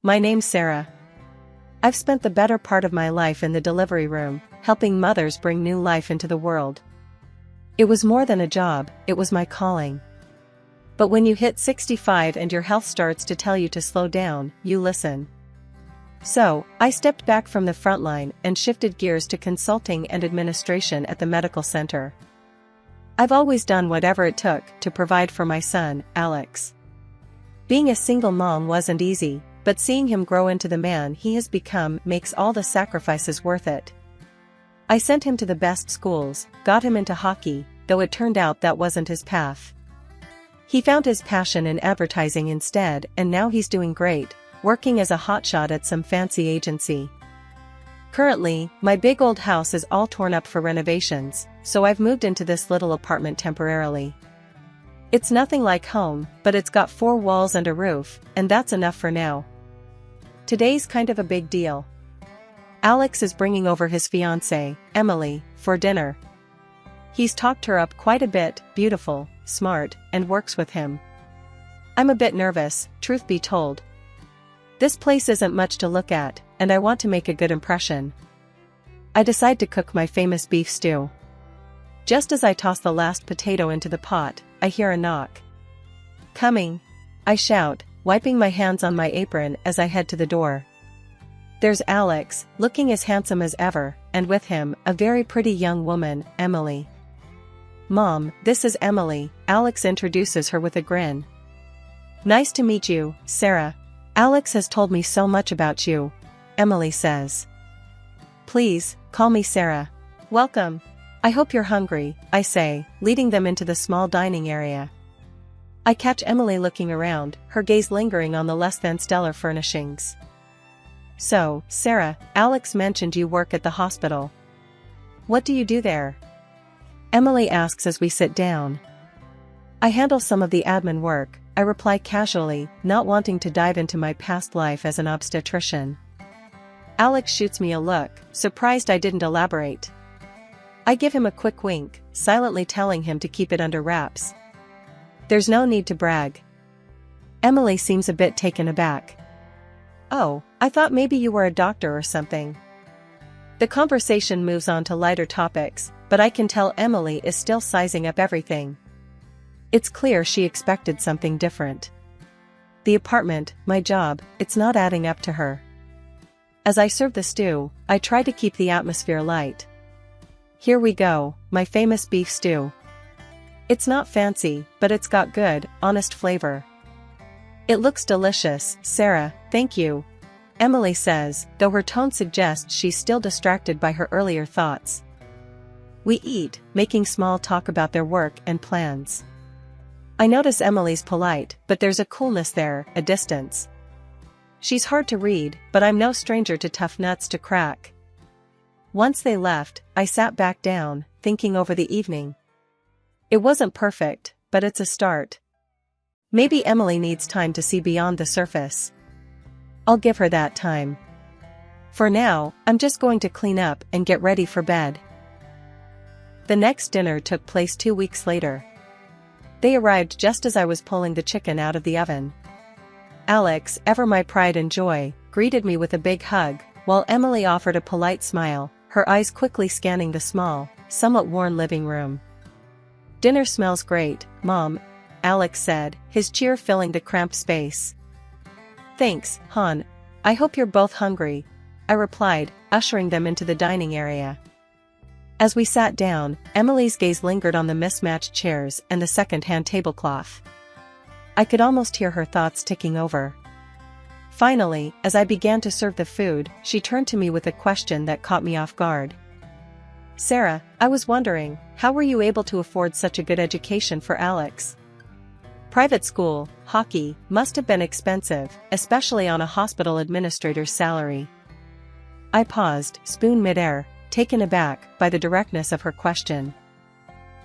My name's Sarah. I've spent the better part of my life in the delivery room, helping mothers bring new life into the world. It was more than a job, it was my calling. But when you hit 65 and your health starts to tell you to slow down, you listen. So, I stepped back from the front line and shifted gears to consulting and administration at the medical center. I've always done whatever it took to provide for my son, Alex. Being a single mom wasn't easy, but seeing him grow into the man he has become makes all the sacrifices worth it. I sent him to the best schools, got him into hockey, though it turned out that wasn't his path. He found his passion in advertising instead, and now he's doing great, working as a hotshot at some fancy agency. Currently, my big old house is all torn up for renovations, so I've moved into this little apartment temporarily. It's nothing like home, but it's got 4 walls and a roof, and that's enough for now. Today's kind of a big deal. Alex is bringing over his fiancée, Emily, for dinner. He's talked her up quite a bit, beautiful, smart, and works with him. I'm a bit nervous, truth be told. This place isn't much to look at, and I want to make a good impression. I decide to cook my famous beef stew. Just as I toss the last potato into the pot, I hear a knock. "Coming!" I shout, wiping my hands on my apron as I head to the door. There's Alex, looking as handsome as ever, and with him, a very pretty young woman, Emily. "Mom, this is Emily," Alex introduces her with a grin. "Nice to meet you, Sarah. Alex has told me so much about you," Emily says. "Please, call me Sarah. Welcome. I hope you're hungry," I say, leading them into the small dining area. I catch Emily looking around, her gaze lingering on the less than stellar furnishings. "So, Sarah, Alex mentioned you work at the hospital. What do you do there?" Emily asks as we sit down. "I handle some of the admin work," I reply casually, not wanting to dive into my past life as an obstetrician. Alex shoots me a look, surprised I didn't elaborate. I give him a quick wink, silently telling him to keep it under wraps. There's no need to brag. Emily seems a bit taken aback. "Oh, I thought maybe you were a doctor or something." The conversation moves on to lighter topics, but I can tell Emily is still sizing up everything. It's clear she expected something different. The apartment, my job, it's not adding up to her. As I serve the stew, I try to keep the atmosphere light. Here we go, my famous beef stew. It's not fancy, but it's got good, honest flavor. "It looks delicious, Sarah, thank you," Emily says, though her tone suggests she's still distracted by her earlier thoughts. We eat, making small talk about their work and plans. I notice Emily's polite, but there's a coolness there, a distance. She's hard to read, but I'm no stranger to tough nuts to crack. Once they left, I sat back down, thinking over the evening. It wasn't perfect, but it's a start. Maybe Emily needs time to see beyond the surface. I'll give her that time. For now, I'm just going to clean up and get ready for bed. The next dinner took place 2 weeks later. They arrived just as I was pulling the chicken out of the oven. Alex, ever my pride and joy, greeted me with a big hug, while Emily offered a polite smile, her eyes quickly scanning the small, somewhat worn living room. "Dinner smells great, Mom," Alex said, his cheer filling the cramped space. "Thanks, hon. I hope you're both hungry," I replied, ushering them into the dining area. As we sat down, Emily's gaze lingered on the mismatched chairs and the second-hand tablecloth. I could almost hear her thoughts ticking over. Finally, as I began to serve the food, she turned to me with a question that caught me off guard. "Sarah, I was wondering, how were you able to afford such a good education for Alex? Private school, hockey, must have been expensive, especially on a hospital administrator's salary." I paused, spoon midair, taken aback by the directness of her question.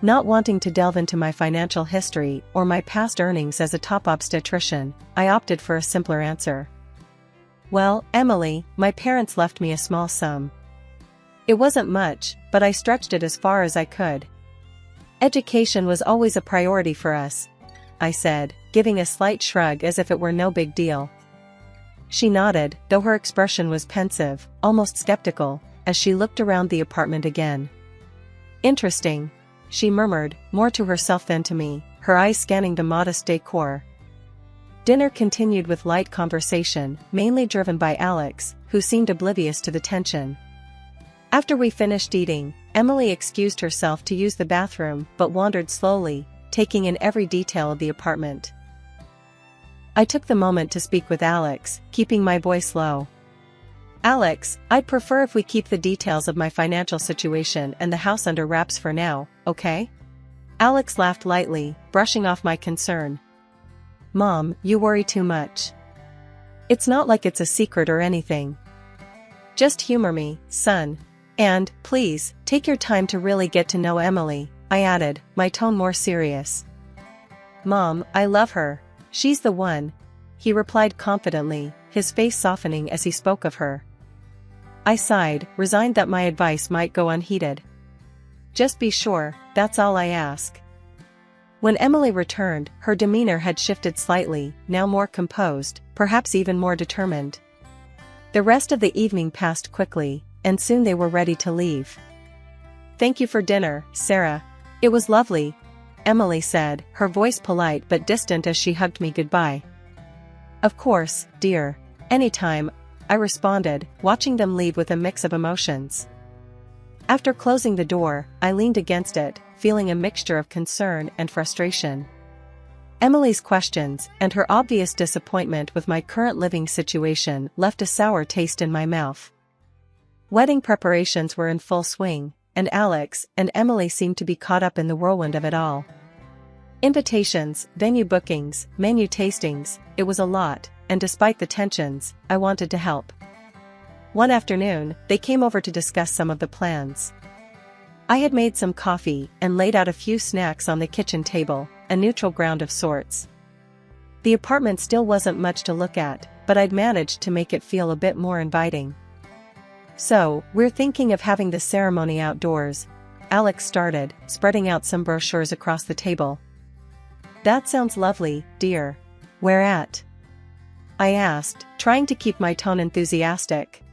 Not wanting to delve into my financial history or my past earnings as a top obstetrician, I opted for a simpler answer. "Well, Emily, my parents left me a small sum. It wasn't much, but I stretched it as far as I could. Education was always a priority for us," I said, giving a slight shrug as if it were no big deal. She nodded, though her expression was pensive, almost skeptical, as she looked around the apartment again. Interesting, she murmured, more to herself than to me, her eyes scanning the modest decor. Dinner continued with light conversation, mainly driven by Alex, who seemed oblivious to the tension. After we finished eating, Emily excused herself to use the bathroom but wandered slowly, taking in every detail of the apartment. I took the moment to speak with Alex, keeping my voice low. Alex, I'd prefer if we keep the details of my financial situation and the house under wraps for now, okay? Alex laughed lightly, brushing off my concern. Mom, you worry too much. It's not like it's a secret or anything. Just humor me, son. And, please, take your time to really get to know Emily, I added, my tone more serious. Mom, I love her. She's the one, he replied confidently, his face softening as he spoke of her. I sighed, resigned that my advice might go unheeded. Just be sure, that's all I ask. When Emily returned, her demeanor had shifted slightly, now more composed, perhaps even more determined. The rest of the evening passed quickly, and soon they were ready to leave. Thank you for dinner, Sarah. It was lovely, Emily said, her voice polite but distant as she hugged me goodbye. Of course, dear. Anytime, I responded, watching them leave with a mix of emotions. After closing the door, I leaned against it, feeling a mixture of concern and frustration. Emily's questions and her obvious disappointment with my current living situation left a sour taste in my mouth. Wedding preparations were in full swing, and Alex and Emily seemed to be caught up in the whirlwind of it all. Invitations, venue bookings, menu tastings, it was a lot, and despite the tensions, I wanted to help. One afternoon, they came over to discuss some of the plans. I had made some coffee and laid out a few snacks on the kitchen table, a neutral ground of sorts. The apartment still wasn't much to look at, but I'd managed to make it feel a bit more inviting. So, we're thinking of having the ceremony outdoors, Alex started, spreading out some brochures across the table. That sounds lovely, dear. Where at? I asked, trying to keep my tone enthusiastic.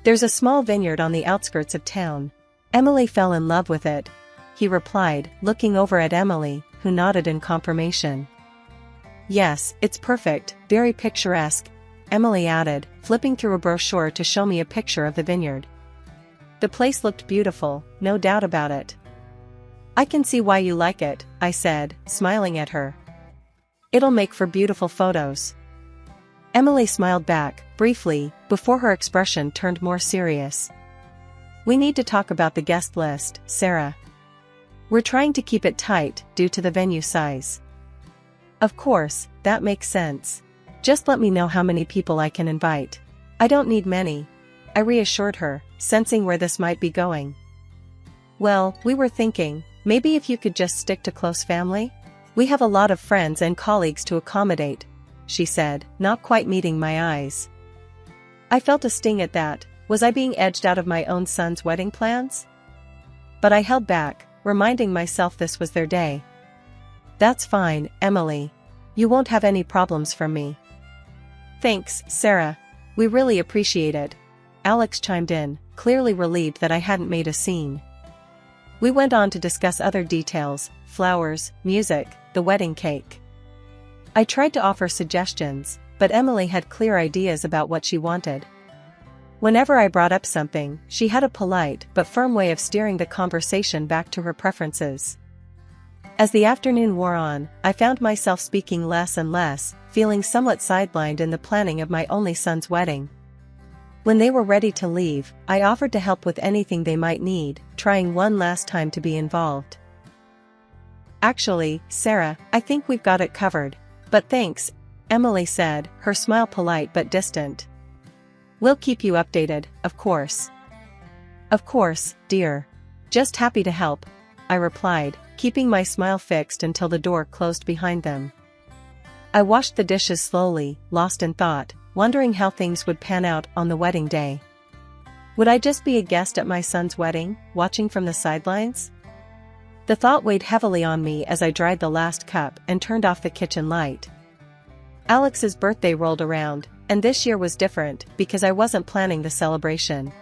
There's a small vineyard on the outskirts of town. Emily fell in love with it, he replied, looking over at Emily, who nodded in confirmation. Yes, it's perfect, very picturesque, Emily added, flipping through a brochure to show me a picture of the vineyard. The place looked beautiful, no doubt about it. I can see why you like it, I said, smiling at her. It'll make for beautiful photos. Emily smiled back, briefly, before her expression turned more serious. We need to talk about the guest list, Sarah. We're trying to keep it tight, due to the venue size. Of course, that makes sense. Just let me know how many people I can invite. I don't need many, I reassured her, sensing where this might be going. Well, we were thinking, maybe if you could just stick to close family? We have a lot of friends and colleagues to accommodate, she said, not quite meeting my eyes. I felt a sting at that. Was I being edged out of my own son's wedding plans? But I held back, reminding myself this was their day. That's fine, Emily. You won't have any problems from me. Thanks, Sarah. We really appreciate it. Alex chimed in, clearly relieved that I hadn't made a scene. We went on to discuss other details, flowers, music, the wedding cake. I tried to offer suggestions, but Emily had clear ideas about what she wanted. Whenever I brought up something, she had a polite but firm way of steering the conversation back to her preferences. As the afternoon wore on, I found myself speaking less and less, feeling somewhat sidelined in the planning of my only son's wedding. When they were ready to leave, I offered to help with anything they might need, trying one last time to be involved. Actually, Sarah, I think we've got it covered. But thanks, Emily said, her smile polite but distant. We'll keep you updated, of course. Of course, dear. Just happy to help, I replied, keeping my smile fixed until the door closed behind them. I washed the dishes slowly, lost in thought, wondering how things would pan out on the wedding day. Would I just be a guest at my son's wedding, watching from the sidelines? The thought weighed heavily on me as I dried the last cup and turned off the kitchen light. Alex's birthday rolled around, And this year was different because I wasn't planning the celebration.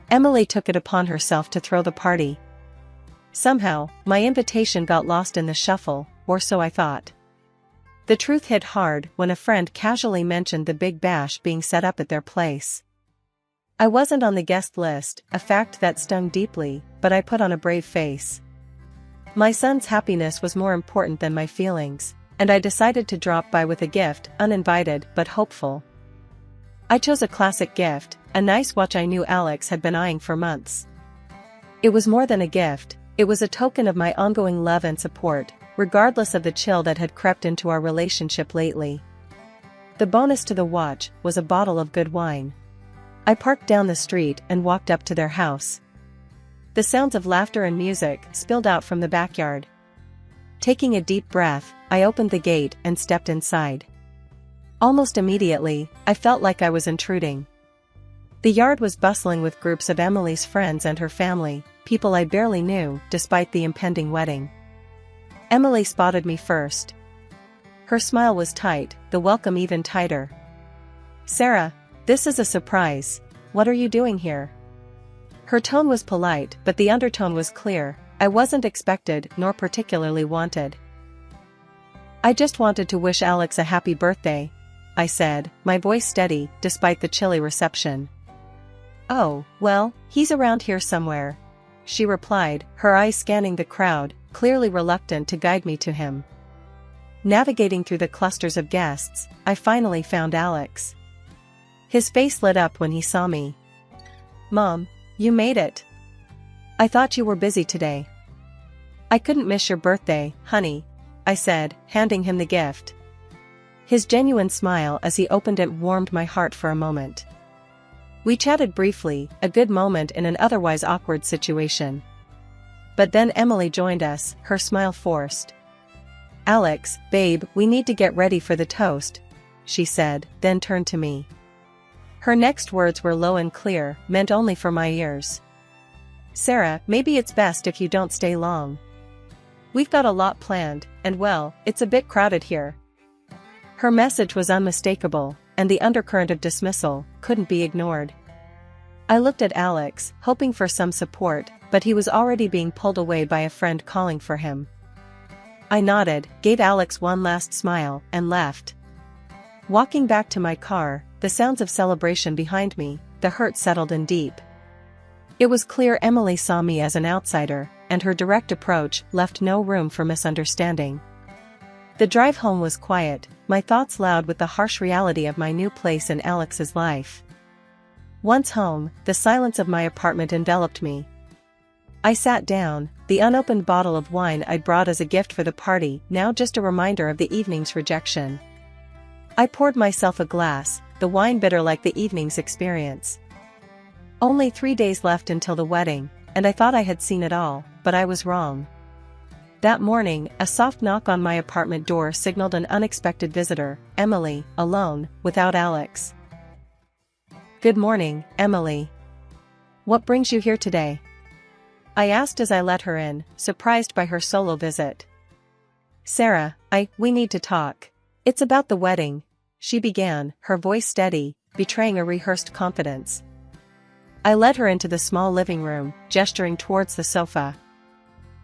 Emily took it upon herself to throw the party. Somehow, my invitation got lost in the shuffle, or so I thought. The truth hit hard when a friend casually mentioned the big bash being set up at their place. I wasn't on the guest list, a fact that stung deeply, but I put on a brave face. My son's happiness was more important than my feelings, and I decided to drop by with a gift, uninvited but hopeful. I chose a classic gift, a nice watch I knew Alex had been eyeing for months. It was more than a gift, it was a token of my ongoing love and support, regardless of the chill that had crept into our relationship lately. The bonus to the watch was a bottle of good wine. I parked down the street and walked up to their house. The sounds of laughter and music spilled out from the backyard. Taking a deep breath, I opened the gate and stepped inside. Almost immediately, I felt like I was intruding. The yard was bustling with groups of Emily's friends and her family, people I barely knew, despite the impending wedding. Emily spotted me first. Her smile was tight, the welcome even tighter. "Sarah, this is a surprise. What are you doing here?" Her tone was polite, but the undertone was clear. I wasn't expected, nor particularly wanted. "I just wanted to wish Alex a happy birthday," I said, my voice steady, despite the chilly reception. "Oh, well, he's around here somewhere," she replied, her eyes scanning the crowd, clearly reluctant to guide me to him. Navigating through the clusters of guests, I finally found Alex. His face lit up when he saw me. "Mom, you made it. I thought you were busy today." "I couldn't miss your birthday, honey," I said, handing him the gift. His genuine smile as he opened it warmed my heart for a moment. We chatted briefly, a good moment in an otherwise awkward situation. But then Emily joined us, her smile forced. "Alex, babe, we need to get ready for the toast," she said, then turned to me. Her next words were low and clear, meant only for my ears. "Sarah, maybe it's best if you don't stay long. We've got a lot planned, and well, it's a bit crowded here." Her message was unmistakable, and the undercurrent of dismissal couldn't be ignored. I looked at Alex, hoping for some support, but he was already being pulled away by a friend calling for him. I nodded, gave Alex one last smile, and left. Walking back to my car, the sounds of celebration behind me, the hurt settled in deep. It was clear Emily saw me as an outsider, and her direct approach left no room for misunderstanding. The drive home was quiet, my thoughts loud with the harsh reality of my new place in Alex's life. Once home, the silence of my apartment enveloped me. I sat down, the unopened bottle of wine I'd brought as a gift for the party now just a reminder of the evening's rejection. I poured myself a glass, the wine bitter like the evening's experience. Only 3 days left until the wedding, and I thought I had seen it all, but I was wrong. That morning, a soft knock on my apartment door signaled an unexpected visitor, Emily, alone, without Alex. "Good morning, Emily. What brings you here today?" I asked as I let her in, surprised by her solo visit. "Sarah, we need to talk. It's about the wedding," she began, her voice steady, betraying a rehearsed confidence. I led her into the small living room, gesturing towards the sofa.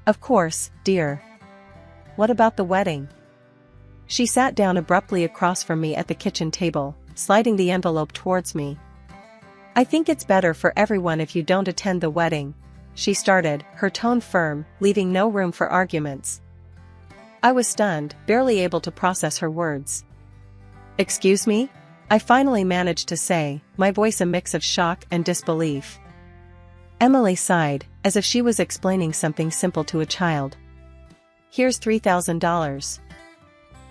"Of course, dear. What about the wedding?" She sat down abruptly across from me at the kitchen table, sliding the envelope towards me. "I think it's better for everyone if you don't attend the wedding," she started, her tone firm, leaving no room for arguments. I was stunned, barely able to process her words. "Excuse me?" I finally managed to say, my voice a mix of shock and disbelief. Emily sighed, as if she was explaining something simple to a child. "Here's $3,000.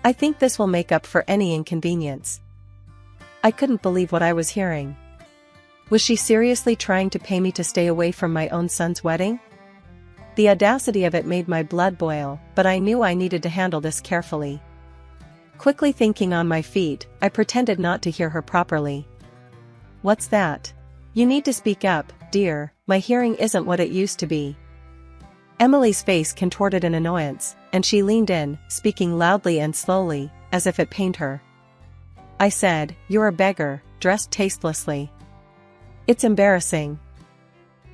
I think this will make up for any inconvenience." I couldn't believe what I was hearing. Was she seriously trying to pay me to stay away from my own son's wedding? The audacity of it made my blood boil, but I knew I needed to handle this carefully. Quickly thinking on my feet, I pretended not to hear her properly. "What's that? You need to speak up, dear, my hearing isn't what it used to be." Emily's face contorted in annoyance, and she leaned in, speaking loudly and slowly, as if it pained her. I said, "You're a beggar, dressed tastelessly. It's embarrassing.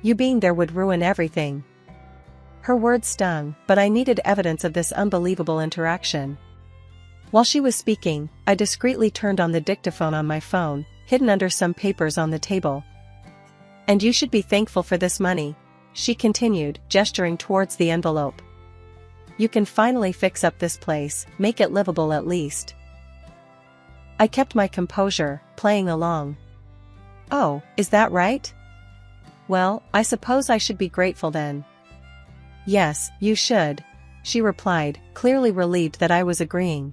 You being there would ruin everything." Her words stung, but I needed evidence of this unbelievable interaction. While she was speaking, I discreetly turned on the dictaphone on my phone, hidden under some papers on the table. "And you should be thankful for this money," she continued, gesturing towards the envelope. "You can finally fix up this place, make it livable at least." I kept my composure, playing along. "Oh, is that right? Well, I suppose I should be grateful then." "Yes, you should," she replied, clearly relieved that I was agreeing.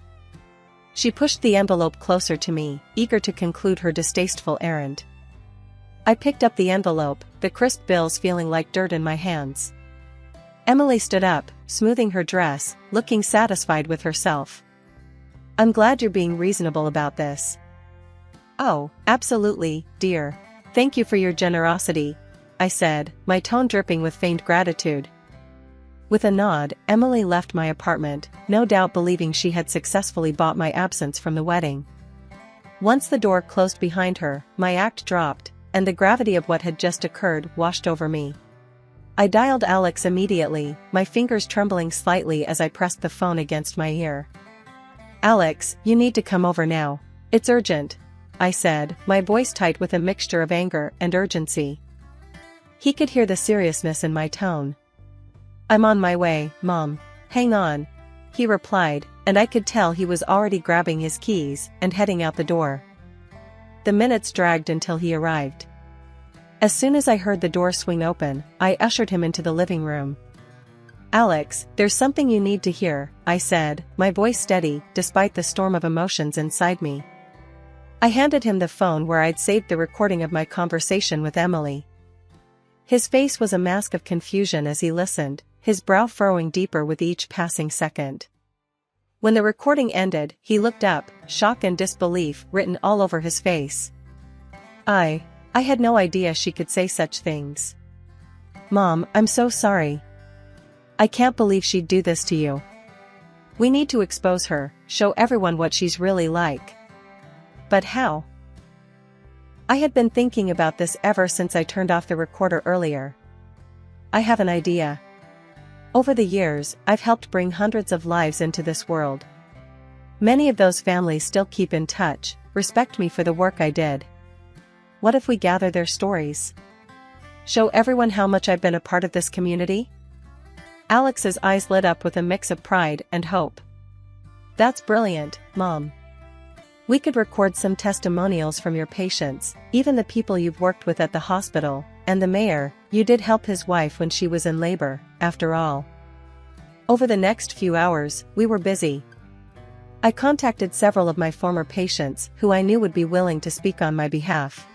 She pushed the envelope closer to me, eager to conclude her distasteful errand. I picked up the envelope, the crisp bills feeling like dirt in my hands. Emily stood up, smoothing her dress, looking satisfied with herself. "I'm glad you're being reasonable about this." "Oh, absolutely, dear. Thank you for your generosity," I said, my tone dripping with feigned gratitude. With a nod, Emily left my apartment, no doubt believing she had successfully bought my absence from the wedding. Once the door closed behind her, my act dropped, and the gravity of what had just occurred washed over me. I dialed Alex immediately, my fingers trembling slightly as I pressed the phone against my ear. "Alex, you need to come over now. It's urgent," I said, my voice tight with a mixture of anger and urgency. He could hear the seriousness in my tone. "I'm on my way, Mom. Hang on," he replied, and I could tell he was already grabbing his keys and heading out the door. The minutes dragged until he arrived. As soon as I heard the door swing open, I ushered him into the living room. "Alex, there's something you need to hear," I said, my voice steady, despite the storm of emotions inside me. I handed him the phone where I'd saved the recording of my conversation with Emily. His face was a mask of confusion as he listened, his brow furrowing deeper with each passing second. When the recording ended, he looked up, shock and disbelief written all over his face. I had no idea she could say such things. "Mom, I'm so sorry. I can't believe she'd do this to you. We need to expose her, show everyone what she's really like." "But how?" I had been thinking about this ever since I turned off the recorder earlier. "I have an idea. Over the years, I've helped bring hundreds of lives into this world. Many of those families still keep in touch, respect me for the work I did. What if we gather their stories? Show everyone how much I've been a part of this community?" Alex's eyes lit up with a mix of pride and hope. "That's brilliant, Mom. We could record some testimonials from your patients, even the people you've worked with at the hospital, and the mayor. You did help his wife when she was in labor, after all." Over the next few hours, we were busy. I contacted several of my former patients who I knew would be willing to speak on my behalf.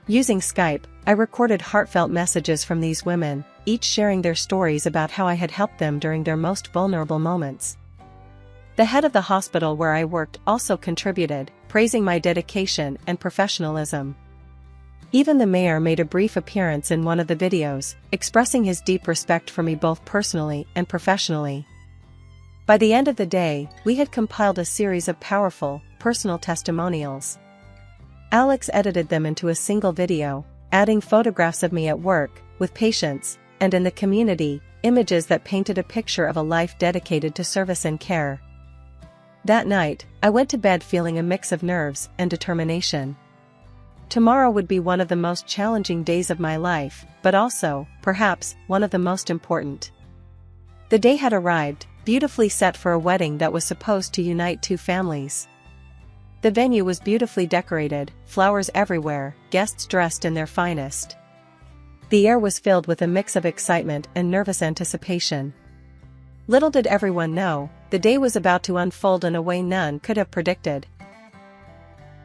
Using Skype, I recorded heartfelt messages from these women, each sharing their stories about how I had helped them during their most vulnerable moments. The head of the hospital where I worked also contributed, praising my dedication and professionalism. Even the mayor made a brief appearance in one of the videos, expressing his deep respect for me both personally and professionally. By the end of the day, we had compiled a series of powerful, personal testimonials. Alex edited them into a single video, adding photographs of me at work, with patients, and in the community, images that painted a picture of a life dedicated to service and care. That night, I went to bed feeling a mix of nerves and determination. Tomorrow would be one of the most challenging days of my life, but also, perhaps, one of the most important. The day had arrived, beautifully set for a wedding that was supposed to unite two families. The venue was beautifully decorated, flowers everywhere, guests dressed in their finest. The air was filled with a mix of excitement and nervous anticipation. Little did everyone know, the day was about to unfold in a way none could have predicted.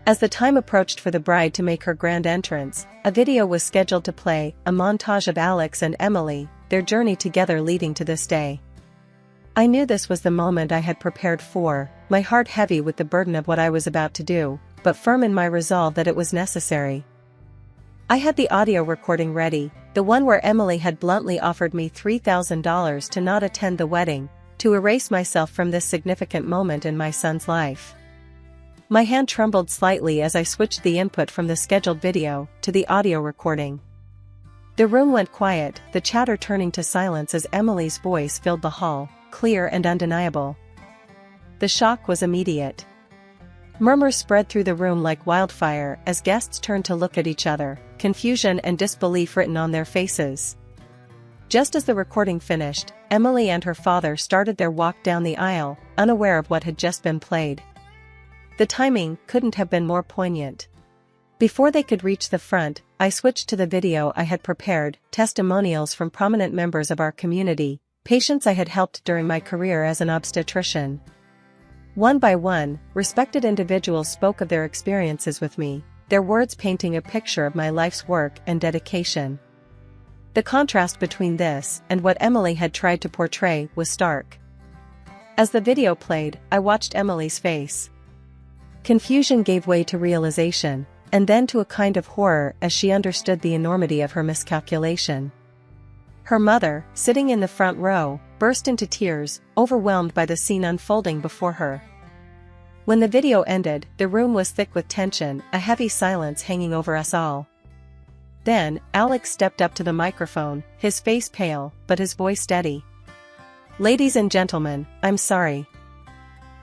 As the time approached for the bride to make her grand entrance, a video was scheduled to play, a montage of Alex and Emily, their journey together leading to this day. I knew this was the moment I had prepared for, my heart heavy with the burden of what I was about to do, but firm in my resolve that it was necessary. I had the audio recording ready, the one where Emily had bluntly offered me $3,000 to not attend the wedding, to erase myself from this significant moment in my son's life. My hand trembled slightly as I switched the input from the scheduled video to the audio recording. The room went quiet, the chatter turning to silence as Emily's voice filled the hall, clear and undeniable. The shock was immediate. Murmurs spread through the room like wildfire as guests turned to look at each other, confusion and disbelief written on their faces. Just as the recording finished, Emily and her father started their walk down the aisle, unaware of what had just been played. The timing couldn't have been more poignant. Before they could reach the front, I switched to the video I had prepared, testimonials from prominent members of our community, patients I had helped during my career as an obstetrician. One by one, respected individuals spoke of their experiences with me, their words painting a picture of my life's work and dedication. The contrast between this and what Emily had tried to portray was stark. As the video played, I watched Emily's face. Confusion gave way to realization, and then to a kind of horror as she understood the enormity of her miscalculation. Her mother, sitting in the front row, burst into tears, overwhelmed by the scene unfolding before her. When the video ended, the room was thick with tension, a heavy silence hanging over us all. Then, Alex stepped up to the microphone, his face pale, but his voice steady. "Ladies and gentlemen, I'm sorry.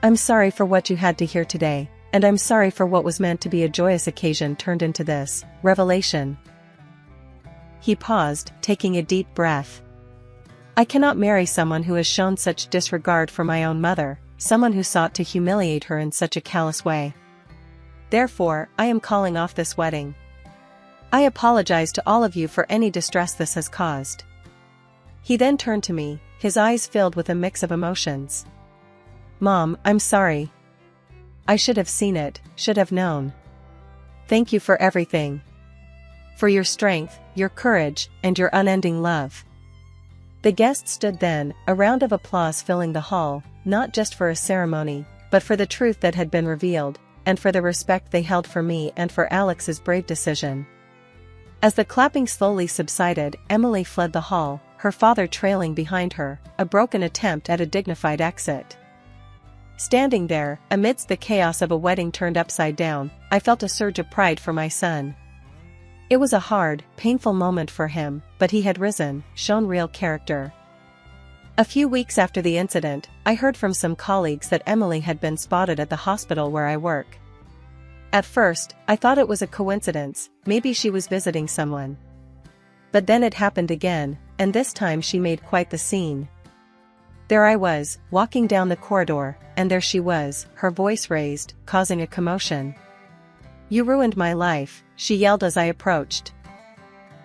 I'm sorry for what you had to hear today, and I'm sorry for what was meant to be a joyous occasion turned into this revelation." He paused, taking a deep breath. "I cannot marry someone who has shown such disregard for my own mother, someone who sought to humiliate her in such a callous way. Therefore, I am calling off this wedding. I apologize to all of you for any distress this has caused." He then turned to me, his eyes filled with a mix of emotions. "Mom, I'm sorry. I should have seen it, should have known. Thank you for everything. For your strength, your courage, and your unending love." The guests stood then, a round of applause filling the hall, not just for a ceremony, but for the truth that had been revealed, and for the respect they held for me and for Alex's brave decision. As the clapping slowly subsided, Emily fled the hall, her father trailing behind her, a broken attempt at a dignified exit. Standing there, amidst the chaos of a wedding turned upside down, I felt a surge of pride for my son. It was a hard, painful moment for him, but he had risen, shown real character. A few weeks after the incident, I heard from some colleagues that Emily had been spotted at the hospital where I work. At first, I thought it was a coincidence, maybe she was visiting someone. But then it happened again, and this time she made quite the scene. There I was, walking down the corridor, and there she was, her voice raised, causing a commotion. "You ruined my life," she yelled as I approached.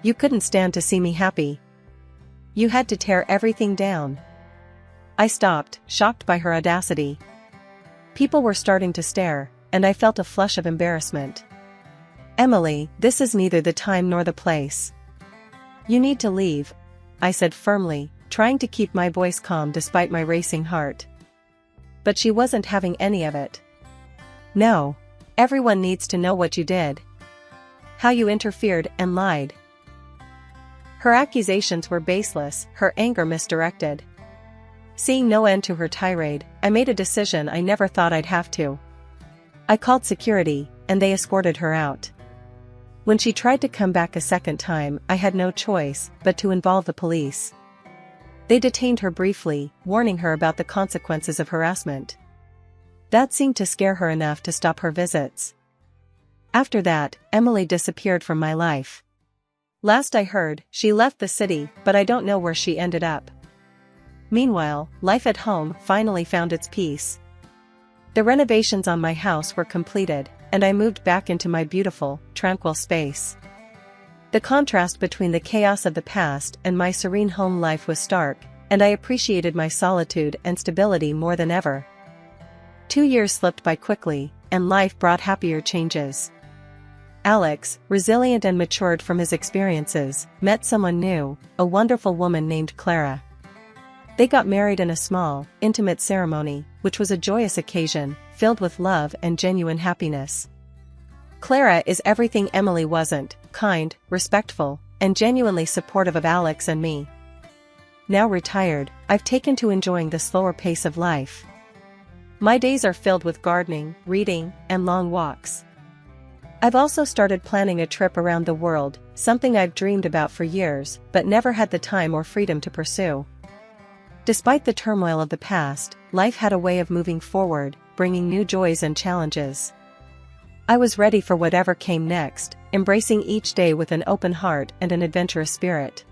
"You couldn't stand to see me happy. You had to tear everything down." I stopped, shocked by her audacity. People were starting to stare, and I felt a flush of embarrassment. "Emily, this is neither the time nor the place. You need to leave," I said firmly, trying to keep my voice calm despite my racing heart. But she wasn't having any of it. "No. Everyone needs to know what you did. How you interfered and lied." Her accusations were baseless, her anger misdirected. Seeing no end to her tirade, I made a decision I never thought I'd have to. I called security, and they escorted her out. When she tried to come back a second time, I had no choice but to involve the police. They detained her briefly, warning her about the consequences of harassment. That seemed to scare her enough to stop her visits. After that, Emily disappeared from my life. Last I heard, she left the city, but I don't know where she ended up. Meanwhile, life at home finally found its peace. The renovations on my house were completed, and I moved back into my beautiful, tranquil space. The contrast between the chaos of the past and my serene home life was stark, and I appreciated my solitude and stability more than ever. 2 years slipped by quickly, and life brought happier changes. Alex, resilient and matured from his experiences, met someone new, a wonderful woman named Clara. They got married in a small, intimate ceremony, which was a joyous occasion, filled with love and genuine happiness. Clara is everything Emily wasn't: kind, respectful, and genuinely supportive of Alex and me. Now retired, I've taken to enjoying the slower pace of life. My days are filled with gardening, reading, and long walks. I've also started planning a trip around the world, something I've dreamed about for years, but never had the time or freedom to pursue. Despite the turmoil of the past, life had a way of moving forward, bringing new joys and challenges. I was ready for whatever came next, embracing each day with an open heart and an adventurous spirit.